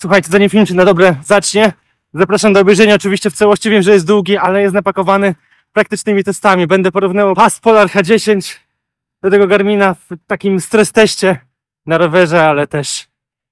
Słuchajcie, zanim film się na dobre zacznie, zapraszam do obejrzenia oczywiście w całości. Wiem, że jest długi, ale jest napakowany praktycznymi testami. Będę porównywał pas Polar H10 do tego Garmina w takim stres teście na rowerze, ale też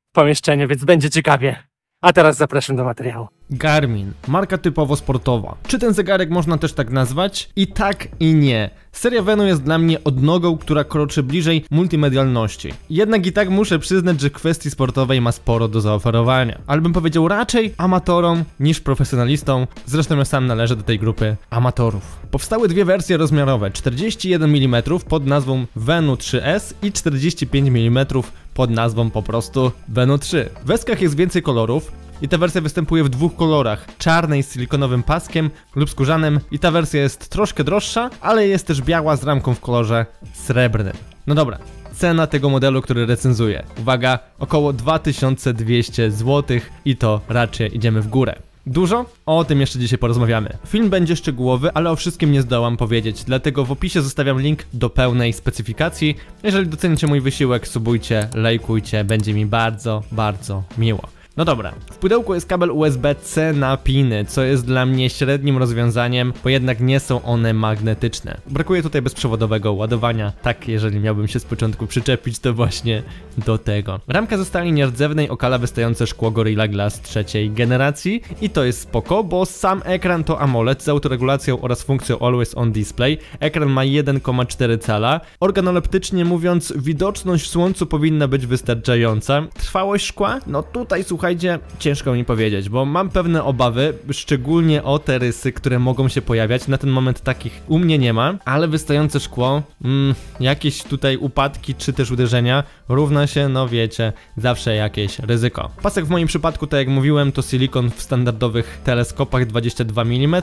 w pomieszczeniu, więc będzie ciekawie. A teraz zapraszam do materiału. Garmin, marka typowo sportowa. Czy ten zegarek można też tak nazwać? I tak, i nie. Seria Venu jest dla mnie odnogą, która kroczy bliżej multimedialności. Jednak i tak muszę przyznać, że kwestii sportowej ma sporo do zaoferowania. Ale bym powiedział raczej amatorom niż profesjonalistom. Zresztą ja sam należę do tej grupy amatorów. Powstały dwie wersje rozmiarowe, 41 mm pod nazwą Venu 3S i 45 mm pod nazwą po prostu Venu 3. W weskach jest więcej kolorów i ta wersja występuje w dwóch kolorach, czarnej z silikonowym paskiem lub skórzanym, i ta wersja jest troszkę droższa, ale jest też biała z ramką w kolorze srebrnym. No dobra, cena tego modelu, który recenzuję, uwaga, około 2200 zł i to raczej idziemy w górę. Dużo? O tym jeszcze dzisiaj porozmawiamy. Film będzie szczegółowy, ale o wszystkim nie zdołam powiedzieć, dlatego w opisie zostawiam link do pełnej specyfikacji. Jeżeli docenicie mój wysiłek, subujcie, lajkujcie, będzie mi bardzo, bardzo miło. No dobra, w pudełku jest kabel USB-C na piny, co jest dla mnie średnim rozwiązaniem, bo jednak nie są one magnetyczne. Brakuje tutaj bezprzewodowego ładowania, tak jeżeli miałbym się z początku przyczepić, to właśnie do tego. Ramka ze stali nierdzewnej okala wystające szkło Gorilla Glass trzeciej generacji i to jest spoko, bo sam ekran to AMOLED z autoregulacją oraz funkcją Always On Display. Ekran ma 1,4 cala. Organoleptycznie mówiąc, widoczność w słońcu powinna być wystarczająca. Trwałość szkła? No tutaj słuchajcie, ciężko mi powiedzieć, bo mam pewne obawy, szczególnie o te rysy, które mogą się pojawiać. Na ten moment takich u mnie nie ma, ale wystające szkło, jakieś tutaj upadki czy też uderzenia równa się, no wiecie, zawsze jakieś ryzyko. Pasek w moim przypadku, tak jak mówiłem, to silikon w standardowych teleskopach 22 mm,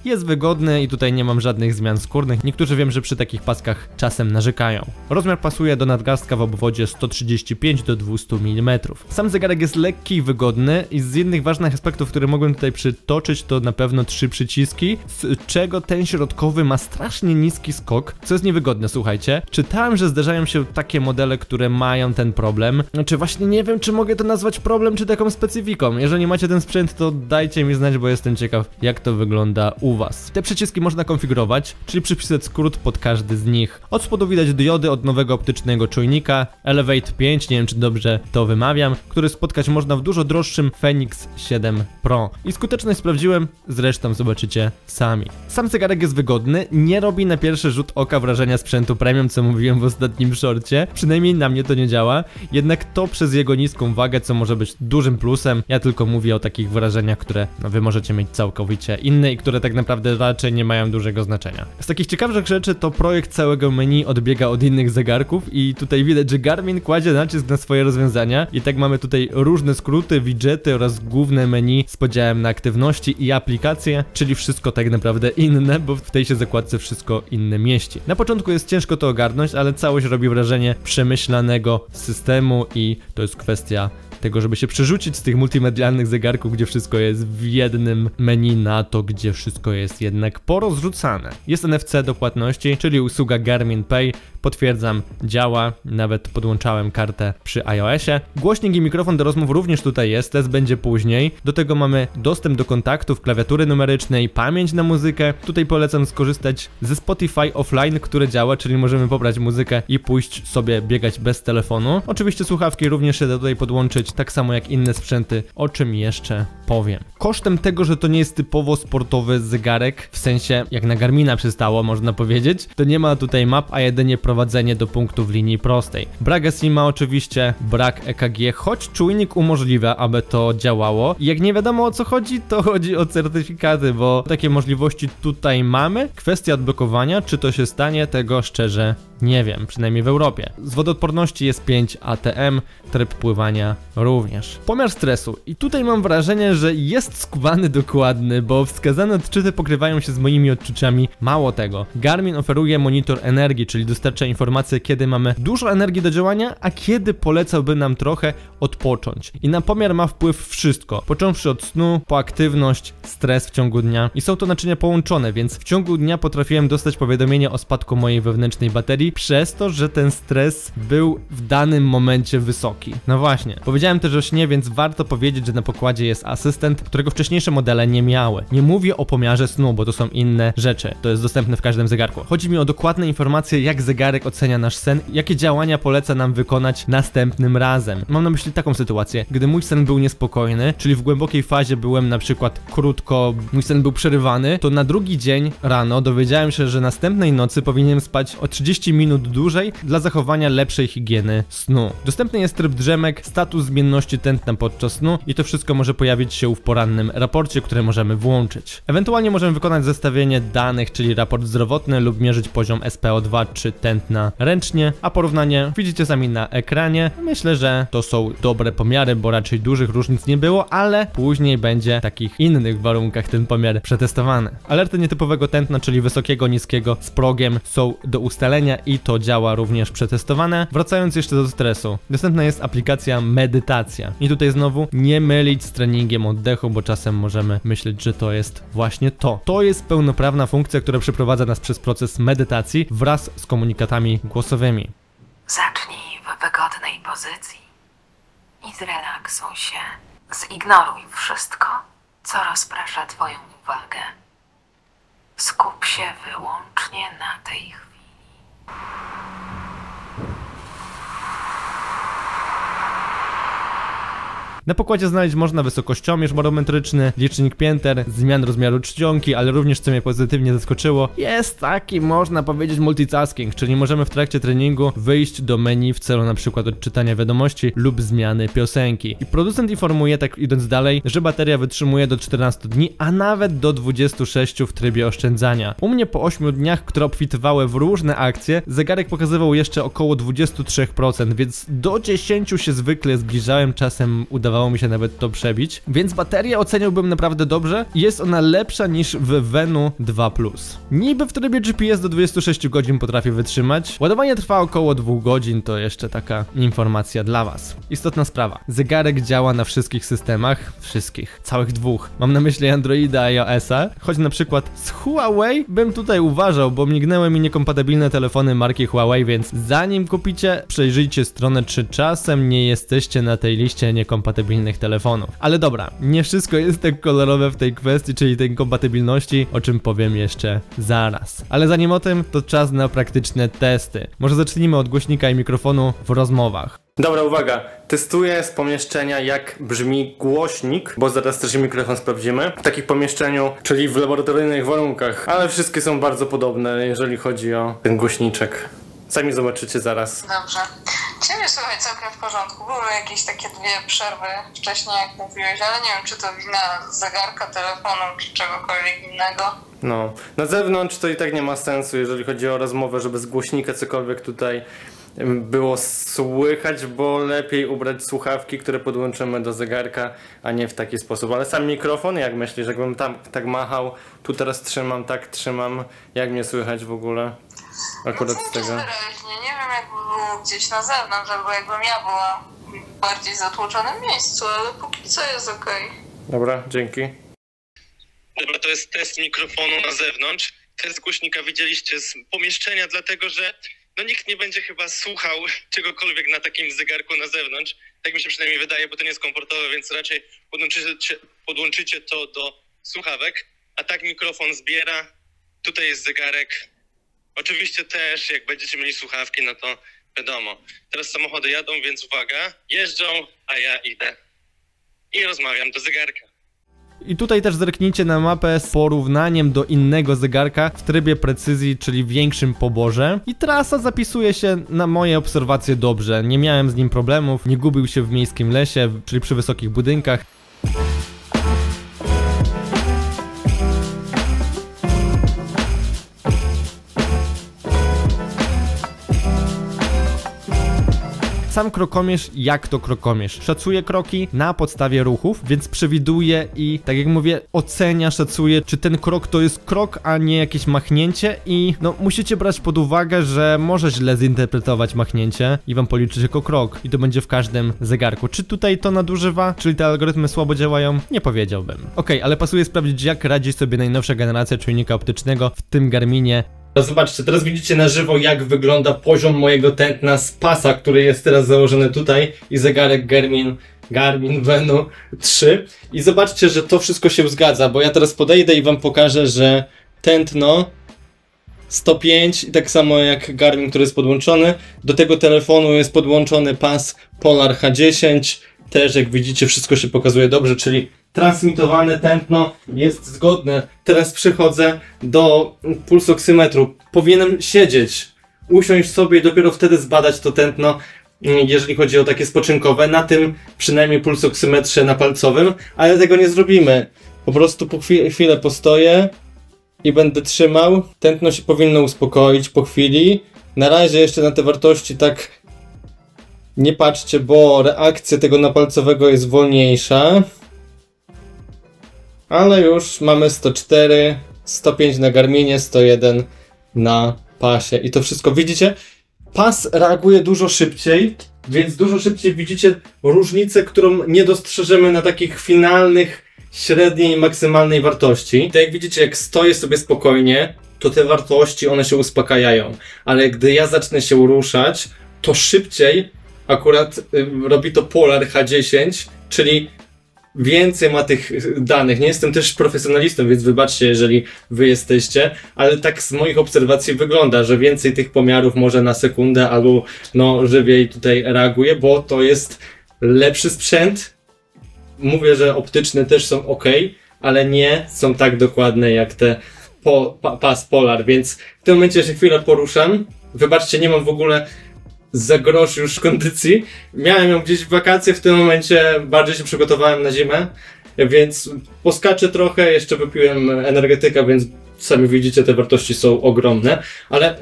jest wygodny i tutaj nie mam żadnych zmian skórnych. Niektórzy wiem, że przy takich paskach czasem narzekają. Rozmiar pasuje do nadgarstka w obwodzie 135 do 200 mm. Sam zegarek jest lekki i wygodny i z innych ważnych aspektów, które mogłem tutaj przytoczyć, to na pewno 3 przyciski, z czego ten środkowy ma strasznie niski skok, co jest niewygodne, słuchajcie. Czytałem, że zdarzają się takie modele, które mają ten problem. Znaczy właśnie nie wiem, czy mogę to nazwać problem, czy taką specyfiką. Jeżeli macie ten sprzęt, to dajcie mi znać, bo jestem ciekaw, jak to wygląda u was. Te przyciski można konfigurować, czyli przypisać skrót pod każdy z nich. Od spodu widać diody od nowego optycznego czujnika Elevate 5, nie wiem, czy dobrze to wymawiam, który spotkać można w dużo droższym Fenix 7 Pro. I skuteczność sprawdziłem, zresztą zobaczycie sami. Sam zegarek jest wygodny, nie robi na pierwszy rzut oka wrażenia sprzętu premium, co mówiłem w ostatnim shorcie. Przynajmniej na mnie to nie działa, jednak to przez jego niską wagę, co może być dużym plusem. Ja tylko mówię o takich wrażeniach, które no, wy możecie mieć całkowicie inne i które tak naprawdę raczej nie mają dużego znaczenia. Z takich ciekawszych rzeczy to projekt całego menu odbiega od innych zegarków i tutaj widać, że Garmin kładzie nacisk na swoje rozwiązania i tak mamy tutaj różne skróty, widgety oraz główne menu z podziałem na aktywności i aplikacje, czyli wszystko tak naprawdę inne, bo w tej się zakładce wszystko inne mieści. Na początku jest ciężko to ogarnąć, ale całość robi wrażenie przemyślanego systemu i to jest kwestia tego, żeby się przerzucić z tych multimedialnych zegarków, gdzie wszystko jest w jednym menu, na to, gdzie wszystko jest jednak porozrzucane. Jest NFC do płatności, czyli usługa Garmin Pay, potwierdzam, działa, nawet podłączałem kartę przy iOSie. Głośnik i mikrofon do rozmów również tutaj jest, test będzie później. Do tego mamy dostęp do kontaktów, klawiatury numerycznej, pamięć na muzykę. Tutaj polecam skorzystać ze Spotify offline, które działa, czyli możemy pobrać muzykę i pójść sobie biegać bez telefonu. Oczywiście słuchawki również się da tutaj podłączyć, tak samo jak inne sprzęty, o czym jeszcze powiem. Kosztem tego, że to nie jest typowo sportowy zegarek, w sensie jak na Garmina przystało, można powiedzieć, to nie ma tutaj map, a jedynie prowadzenie do punktu w linii prostej. Brak SIM-a oczywiście, brak EKG, choć czujnik umożliwia, aby to działało. I jak nie wiadomo o co chodzi, to chodzi o certyfikaty, bo takie możliwości tutaj mamy. Kwestia odblokowania, czy to się stanie, tego szczerze nie wiem, przynajmniej w Europie. Z wodoodporności jest 5 ATM, tryb pływania również. Pomiar stresu. I tutaj mam wrażenie, że jest skubany dokładny, bo wskazane odczyty pokrywają się z moimi odczuciami. Mało tego, Garmin oferuje monitor energii, czyli dostarcza informacje, kiedy mamy dużo energii do działania, a kiedy polecałby nam trochę odpocząć. I na pomiar ma wpływ wszystko, począwszy od snu, po aktywność, stres w ciągu dnia. I są to naczynia połączone, więc w ciągu dnia potrafiłem dostać powiadomienie o spadku mojej wewnętrznej baterii, spadli przez to, że ten stres był w danym momencie wysoki. No właśnie, powiedziałem też o śnie, więc warto powiedzieć, że na pokładzie jest asystent, którego wcześniejsze modele nie miały. Nie mówię o pomiarze snu, bo to są inne rzeczy. To jest dostępne w każdym zegarku. Chodzi mi o dokładne informacje, jak zegarek ocenia nasz sen, jakie działania poleca nam wykonać następnym razem. Mam na myśli taką sytuację, gdy mój sen był niespokojny, czyli w głębokiej fazie byłem na przykład krótko, mój sen był przerywany, to na drugi dzień rano dowiedziałem się, że następnej nocy powinienem spać o 30 minut dłużej dla zachowania lepszej higieny snu. Dostępny jest tryb drzemek, status zmienności tętna podczas snu i to wszystko może pojawić się w porannym raporcie, który możemy włączyć. Ewentualnie możemy wykonać zestawienie danych, czyli raport zdrowotny lub mierzyć poziom SpO2 czy tętna ręcznie, a porównanie widzicie sami na ekranie. Myślę, że to są dobre pomiary, bo raczej dużych różnic nie było, ale później będzie w takich innych warunkach ten pomiar przetestowany. Alerty nietypowego tętna, czyli wysokiego, niskiego z progiem są do ustalenia i to działa również przetestowane. Wracając jeszcze do stresu, dostępna jest aplikacja Medytacja. I tutaj znowu nie mylić z treningiem oddechu, bo czasem możemy myśleć, że to jest właśnie to. To jest pełnoprawna funkcja, która przeprowadza nas przez proces medytacji wraz z komunikatami głosowymi. Zacznij w wygodnej pozycji i zrelaksuj się. Zignoruj wszystko, co rozprasza Twoją uwagę. Skup się wyłącznie na tej chwili. Na pokładzie znaleźć można wysokościomierz barometryczny, licznik pięter, zmian rozmiaru czcionki, ale również, co mnie pozytywnie zaskoczyło, jest taki, można powiedzieć, multitasking, czyli możemy w trakcie treningu wyjść do menu w celu na przykład odczytania wiadomości lub zmiany piosenki. I producent informuje, tak idąc dalej, że bateria wytrzymuje do 14 dni, a nawet do 26 w trybie oszczędzania. U mnie po 8 dniach, które obfitowały w różne akcje, zegarek pokazywał jeszcze około 23%, więc do 10 się zwykle zbliżałem, czasem udawało mi się nawet to przebić, więc baterię oceniłbym naprawdę dobrze i jest ona lepsza niż w Venu 2+. Niby w trybie GPS do 26 godzin potrafi wytrzymać, ładowanie trwa około 2 godzin, to jeszcze taka informacja dla was. Istotna sprawa, zegarek działa na wszystkich systemach, całych dwóch, mam na myśli Androida i iOS-a, choć na przykład z Huawei bym tutaj uważał, bo mignęły mi niekompatybilne telefony marki Huawei, więc zanim kupicie, przejrzyjcie stronę, czy czasem nie jesteście na tej liście niekompatybilnych telefonów. Ale dobra, nie wszystko jest tak kolorowe w tej kwestii, czyli tej kompatybilności, o czym powiem jeszcze zaraz. Ale zanim o tym, to czas na praktyczne testy. Może zacznijmy od głośnika i mikrofonu w rozmowach. Dobra, uwaga. Testuję z pomieszczenia, jak brzmi głośnik, bo zaraz też mikrofon sprawdzimy. W takim pomieszczeniu, czyli w laboratoryjnych warunkach, ale wszystkie są bardzo podobne, jeżeli chodzi o ten głośniczek. Sami zobaczycie zaraz. Dobrze. Ciebie słuchaj całkiem w porządku. Były jakieś takie 2 przerwy wcześniej, jak mówiłeś, ale nie wiem, czy to wina zegarka, telefonu, czy czegokolwiek innego. No, na zewnątrz to i tak nie ma sensu, jeżeli chodzi o rozmowę, żeby z głośnika cokolwiek tutaj było słychać, bo lepiej ubrać słuchawki, które podłączymy do zegarka, a nie w taki sposób. Ale sam mikrofon, jak myślisz, jakbym tam tak machał, tu teraz trzymam, tak trzymam, jak mnie słychać w ogóle? Akurat z tego. Wyraźnie. Nie wiem, jakby było gdzieś na zewnątrz, albo jakbym ja była w bardziej zatłoczonym miejscu, ale póki co jest okej. Dobra, dzięki. Dobra, to jest test mikrofonu na zewnątrz. Test głośnika widzieliście z pomieszczenia, dlatego że no nikt nie będzie chyba słuchał czegokolwiek na takim zegarku na zewnątrz. Tak mi się przynajmniej wydaje, bo to nie jest komfortowe, więc raczej podłączycie to do słuchawek. A tak mikrofon zbiera. Tutaj jest zegarek. Oczywiście też, jak będziecie mieli słuchawki, no to wiadomo. Teraz samochody jadą, więc uwaga. Jeżdżą, a ja idę. I rozmawiam do zegarka. I tutaj też zerknijcie na mapę z porównaniem do innego zegarka w trybie precyzji, czyli większym poborze. I trasa zapisuje się na moje obserwacje dobrze. Nie miałem z nim problemów, nie gubił się w miejskim lesie, czyli przy wysokich budynkach. Sam krokomierz, jak to krokomierz? Szacuje kroki na podstawie ruchów, więc przewiduje i, tak jak mówię, ocenia, szacuje, czy ten krok to jest krok, a nie jakieś machnięcie i no musicie brać pod uwagę, że może źle zinterpretować machnięcie i wam policzyć jako krok i to będzie w każdym zegarku. Czy tutaj to nadużywa? Czyli te algorytmy słabo działają? Nie powiedziałbym. Okej, ale pasuje sprawdzić, jak radzi sobie najnowsza generacja czujnika optycznego, w tym Garminie Zobaczcie, teraz widzicie na żywo, jak wygląda poziom mojego tętna z pasa, który jest teraz założony tutaj i zegarek Garmin Venu 3. I zobaczcie, że to wszystko się zgadza, bo ja teraz podejdę i wam pokażę, że tętno 105 i tak samo jak Garmin, który jest podłączony. Do tego telefonu jest podłączony pas Polar H10. Też jak widzicie, wszystko się pokazuje dobrze, czyli transmitowane tętno jest zgodne. Teraz przychodzę do pulsoksymetru. Powinienem siedzieć, usiąść sobie i dopiero wtedy zbadać to tętno, jeżeli chodzi o takie spoczynkowe, na tym przynajmniej pulsoksymetrze na palcowym, ale tego nie zrobimy. Po prostu po chwilę postoję i będę trzymał. Tętno się powinno uspokoić po chwili. Na razie jeszcze na te wartości tak nie patrzcie, bo reakcja tego napalcowego jest wolniejsza. Ale już mamy 104, 105 na Garminie, 101 na pasie. I to wszystko widzicie? Pas reaguje dużo szybciej, więc dużo szybciej widzicie różnicę, którą nie dostrzeżemy na takich finalnych, średniej i maksymalnej wartości. Tak jak widzicie, jak stoję sobie spokojnie, to te wartości, one się uspokajają. Ale gdy ja zacznę się ruszać, to szybciej akurat robi to Polar H10, czyli więcej ma tych danych. Nie jestem też profesjonalistą, więc wybaczcie, jeżeli wy jesteście, ale tak z moich obserwacji wygląda, że więcej tych pomiarów może na sekundę albo no żywiej tutaj reaguje, bo to jest lepszy sprzęt. Mówię, że optyczne też są ok, ale nie są tak dokładne jak te pas Polar, więc w tym momencie się chwilę poruszam. Wybaczcie, nie mam w ogóle za grosz już kondycji. Miałem ją gdzieś w wakacje, w tym momencie bardziej się przygotowałem na zimę, więc poskaczę trochę, jeszcze wypiłem energetyka, więc sami widzicie, te wartości są ogromne, ale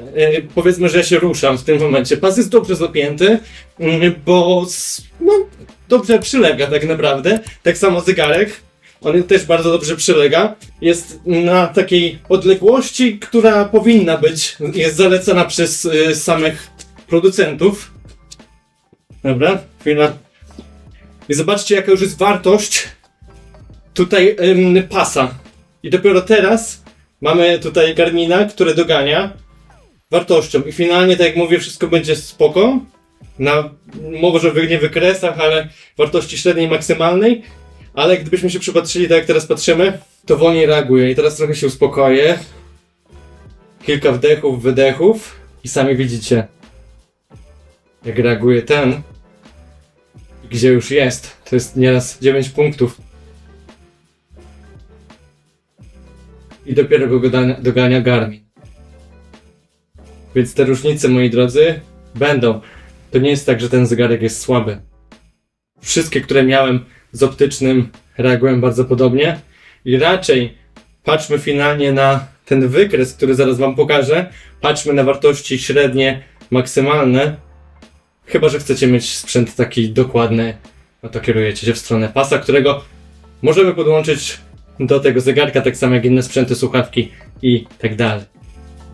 powiedzmy, że ja się ruszam w tym momencie. Pas jest dobrze zapięty, bo no, dobrze przylega tak naprawdę. Tak samo zegarek, on też bardzo dobrze przylega. Jest na takiej odległości, która powinna być, jest zalecana przez samych producentów. Dobra, chwila. I zobaczcie, jaka już jest wartość tutaj pasa. I dopiero teraz mamy tutaj Garmina, który dogania wartością. I finalnie, tak jak mówię, wszystko będzie spoko. Może nie wykresach, ale wartości średniej, maksymalnej. Ale gdybyśmy się przypatrzyli, tak jak teraz patrzymy, to wolniej reaguje. I teraz trochę się uspokoję. Kilka wdechów, wydechów. I sami widzicie, jak reaguje ten, gdzie już jest. To jest nieraz 9 punktów. I dopiero go dogania Garmin. Więc te różnice, moi drodzy, będą. To nie jest tak, że ten zegarek jest słaby. Wszystkie, które miałem z optycznym, reagują bardzo podobnie. I raczej patrzmy finalnie na ten wykres, który zaraz wam pokażę. Patrzmy na wartości średnie, maksymalne. Chyba że chcecie mieć sprzęt taki dokładny, no to kierujecie się w stronę pasa, którego możemy podłączyć do tego zegarka, tak samo jak inne sprzęty, słuchawki i tak dalej.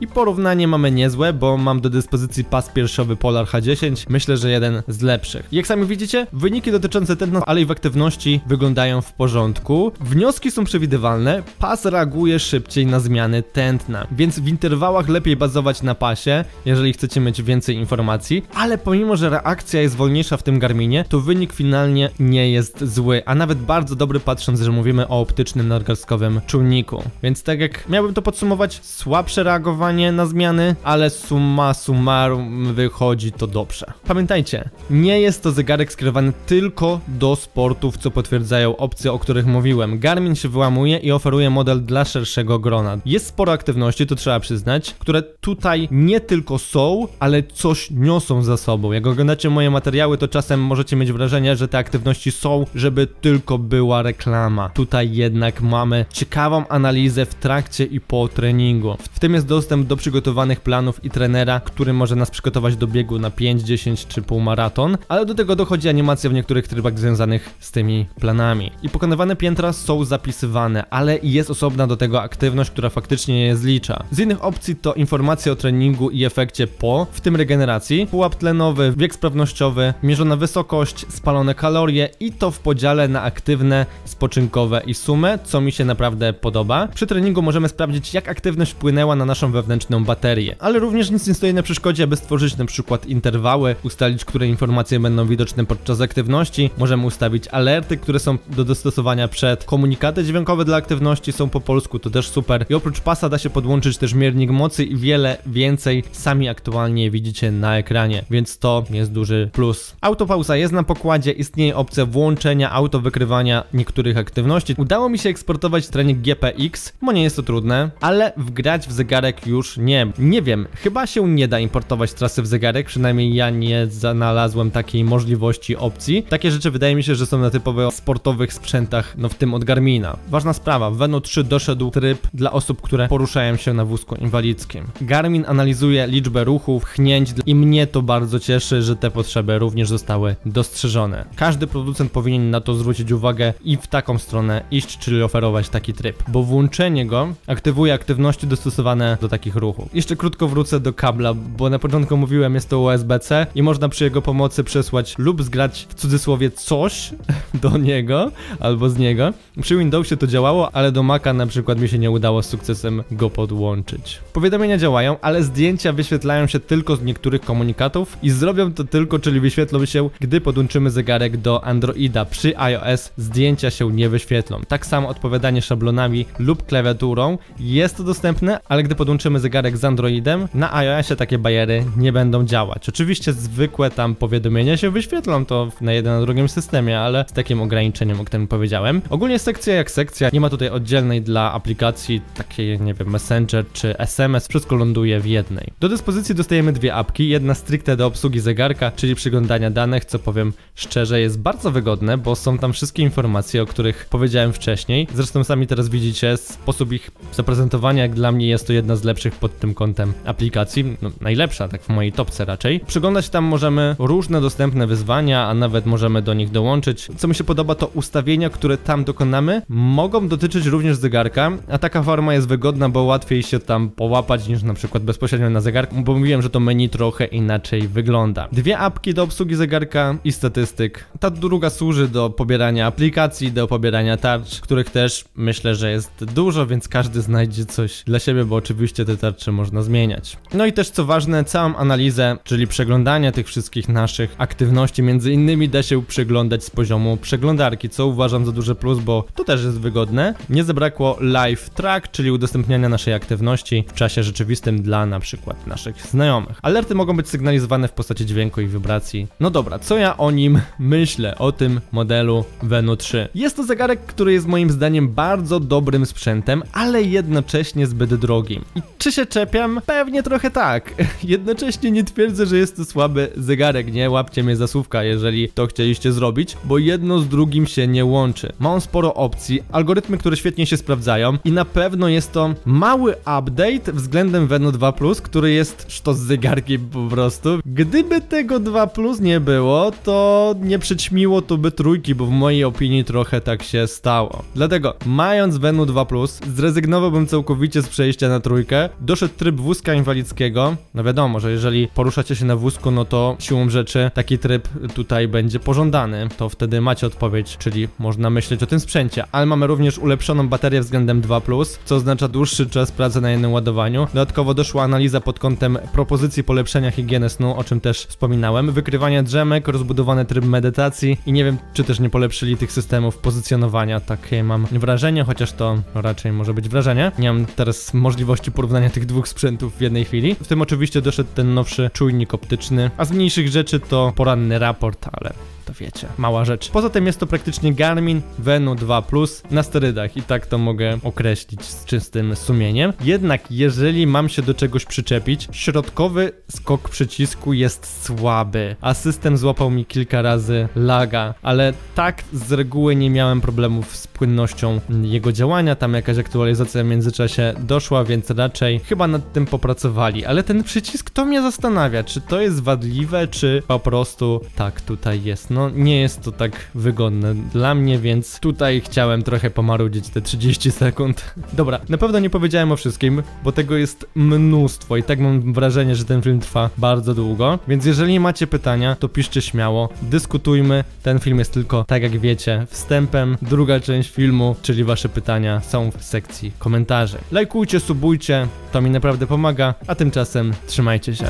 I porównanie mamy niezłe, bo mam do dyspozycji pas piersiowy Polar H10, myślę, że jeden z lepszych. Jak sami widzicie, wyniki dotyczące tętna, ale i w aktywności wyglądają w porządku. Wnioski są przewidywalne, pas reaguje szybciej na zmiany tętna, więc w interwałach lepiej bazować na pasie, jeżeli chcecie mieć więcej informacji, ale pomimo, że reakcja jest wolniejsza w tym Garminie, to wynik finalnie nie jest zły, a nawet bardzo dobry, patrząc, że mówimy o optycznym nadgarstkowym czujniku. Więc tak jak miałbym to podsumować, słabsze reagowanie na zmiany, ale summa summarum wychodzi to dobrze. Pamiętajcie, nie jest to zegarek skierowany tylko do sportów, co potwierdzają opcje, o których mówiłem. Garmin się wyłamuje i oferuje model dla szerszego grona. Jest sporo aktywności, to trzeba przyznać, które tutaj nie tylko są, ale coś niosą za sobą. Jak oglądacie moje materiały, to czasem możecie mieć wrażenie, że te aktywności są, żeby tylko była reklama. Tutaj jednak mamy ciekawą analizę w trakcie i po treningu. W tym jest dostęp do przygotowanych planów i trenera, który może nas przygotować do biegu na 5, 10 czy półmaraton, ale do tego dochodzi animacja w niektórych trybach związanych z tymi planami. I pokonywane piętra są zapisywane, ale jest osobna do tego aktywność, która faktycznie je zlicza. Z innych opcji to informacje o treningu i efekcie po, w tym regeneracji, pułap tlenowy, wiek sprawnościowy, mierzona wysokość, spalone kalorie i to w podziale na aktywne, spoczynkowe i sumę, co mi się naprawdę podoba. Przy treningu możemy sprawdzić, jak aktywność wpłynęła na naszą wewnętrzną wewnętrzną baterię. Ale również nic nie stoi na przeszkodzie, aby stworzyć na przykład interwały, ustalić, które informacje będą widoczne podczas aktywności, możemy ustawić alerty, które są do dostosowania przed, komunikaty dźwiękowe dla aktywności są po polsku, to też super. I oprócz pasa da się podłączyć też miernik mocy i wiele więcej, sami aktualnie widzicie na ekranie, więc to jest duży plus. Autopauza jest na pokładzie, istnieje opcja włączenia autowykrywania niektórych aktywności. Udało mi się eksportować trening GPX, bo nie jest to trudne, ale wgrać w zegarek już nie. Nie wiem, chyba się nie da importować trasy w zegarek, przynajmniej ja nie znalazłem takiej możliwości, opcji. Takie rzeczy wydaje mi się, że są na typowo sportowych sprzętach, no w tym od Garmina. Ważna sprawa, w Venu 3 doszedł tryb dla osób, które poruszają się na wózku inwalidzkim. Garmin analizuje liczbę ruchów, chnięć i mnie to bardzo cieszy, że te potrzeby również zostały dostrzeżone. Każdy producent powinien na to zwrócić uwagę i w taką stronę iść, czyli oferować taki tryb, bo włączenie go aktywuje aktywności dostosowane do takich ruchów. Jeszcze krótko wrócę do kabla, bo na początku mówiłem, jest to USB-C i można przy jego pomocy przesłać lub zgrać w cudzysłowie coś do niego albo z niego. Przy Windowsie to działało, ale do Maca na przykład mi się nie udało z sukcesem go podłączyć. Powiadomienia działają, ale zdjęcia wyświetlają się tylko z niektórych komunikatów i zrobią to tylko, czyli wyświetlą się, gdy podłączymy zegarek do Androida. Przy iOS zdjęcia się nie wyświetlą. Tak samo odpowiadanie szablonami lub klawiaturą jest to dostępne, ale gdy podłączymy zegarek z Androidem, na iOSie takie bariery nie będą działać. Oczywiście zwykłe tam powiadomienia się wyświetlą, to na jednym, na drugim systemie, ale z takim ograniczeniem, o którym powiedziałem. Ogólnie sekcja jak sekcja, nie ma tutaj oddzielnej dla aplikacji, takiej, nie wiem, Messenger czy SMS, wszystko ląduje w jednej. Do dyspozycji dostajemy dwie apki, jedna stricte do obsługi zegarka, czyli przeglądania danych, co powiem szczerze jest bardzo wygodne, bo są tam wszystkie informacje, o których powiedziałem wcześniej. Zresztą sami teraz widzicie sposób ich zaprezentowania, jak dla mnie jest to jedna z lepszych pod tym kątem aplikacji, no najlepsza, tak w mojej topce raczej. Przeglądać tam możemy różne dostępne wyzwania, a nawet możemy do nich dołączyć. Co mi się podoba, to ustawienia, które tam dokonamy, mogą dotyczyć również zegarka, a taka forma jest wygodna, bo łatwiej się tam połapać niż na przykład bezpośrednio na zegarku, bo mówiłem, że to menu trochę inaczej wygląda. Dwie apki do obsługi zegarka i statystyk. Ta druga służy do pobierania aplikacji, do pobierania tarcz, których też myślę, że jest dużo, więc każdy znajdzie coś dla siebie, bo oczywiście te tarcze można zmieniać. No i też co ważne, całą analizę, czyli przeglądanie tych wszystkich naszych aktywności, między innymi da się przeglądać z poziomu przeglądarki, co uważam za duży plus, bo to też jest wygodne. Nie zabrakło live track, czyli udostępniania naszej aktywności w czasie rzeczywistym dla na przykład naszych znajomych. Alerty mogą być sygnalizowane w postaci dźwięku i wibracji. No dobra, co ja o nim myślę, o tym modelu Venu 3? Jest to zegarek, który jest moim zdaniem bardzo dobrym sprzętem, ale jednocześnie zbyt drogim. I czy się czepiam? Pewnie trochę tak. Jednocześnie nie twierdzę, że jest to słaby zegarek, nie łapcie mnie za słówka, jeżeli to chcieliście zrobić, bo jedno z drugim się nie łączy. Ma on sporo opcji, algorytmy, które świetnie się sprawdzają i na pewno jest to mały update względem Venu 2 Plus, który jest sztos zegarkiem po prostu. Gdyby tego 2 Plus nie było, to nie przyćmiło to by trójki, bo w mojej opinii trochę tak się stało. Dlatego, mając Venu 2 Plus, zrezygnowałbym całkowicie z przejścia na trójkę. Doszedł tryb wózka inwalidzkiego. No wiadomo, że jeżeli poruszacie się na wózku, no to siłą rzeczy taki tryb tutaj będzie pożądany. To wtedy macie odpowiedź, czyli można myśleć o tym sprzęcie. Ale mamy również ulepszoną baterię względem 2 Plus, co oznacza dłuższy czas pracy na jednym ładowaniu. Dodatkowo doszła analiza pod kątem propozycji polepszenia higieny snu, o czym też wspominałem. Wykrywanie drzemek, rozbudowany tryb medytacji i nie wiem, czy też nie polepszyli tych systemów pozycjonowania. Takie mam wrażenie, chociaż to raczej może być wrażenie. Nie mam teraz możliwości porównania tych dwóch sprzętów w jednej chwili. W tym oczywiście doszedł ten nowszy czujnik optyczny, a z mniejszych rzeczy to poranny raport, ale to wiecie, mała rzecz. Poza tym jest to praktycznie Garmin Venu 2 Plus na sterydach i tak to mogę określić z czystym sumieniem. Jednak jeżeli mam się do czegoś przyczepić, środkowy skok przycisku jest słaby, a system złapał mi kilka razy laga, ale tak z reguły nie miałem problemów z płynnością jego działania, tam jakaś aktualizacja w międzyczasie doszła, więc raczej chyba nad tym popracowali, ale ten przycisk to mnie zastanawia, czy to jest wadliwe, czy po prostu tak tutaj jest. No no nie jest to tak wygodne dla mnie, więc tutaj chciałem trochę pomarudzić te 30 sekund. Dobra, na pewno nie powiedziałem o wszystkim, bo tego jest mnóstwo i tak mam wrażenie, że ten film trwa bardzo długo, więc jeżeli macie pytania, to piszcie śmiało, dyskutujmy, ten film jest tylko, tak jak wiecie, wstępem, druga część filmu, czyli wasze pytania są w sekcji komentarzy. Lajkujcie, subujcie, to mi naprawdę pomaga, a tymczasem trzymajcie się.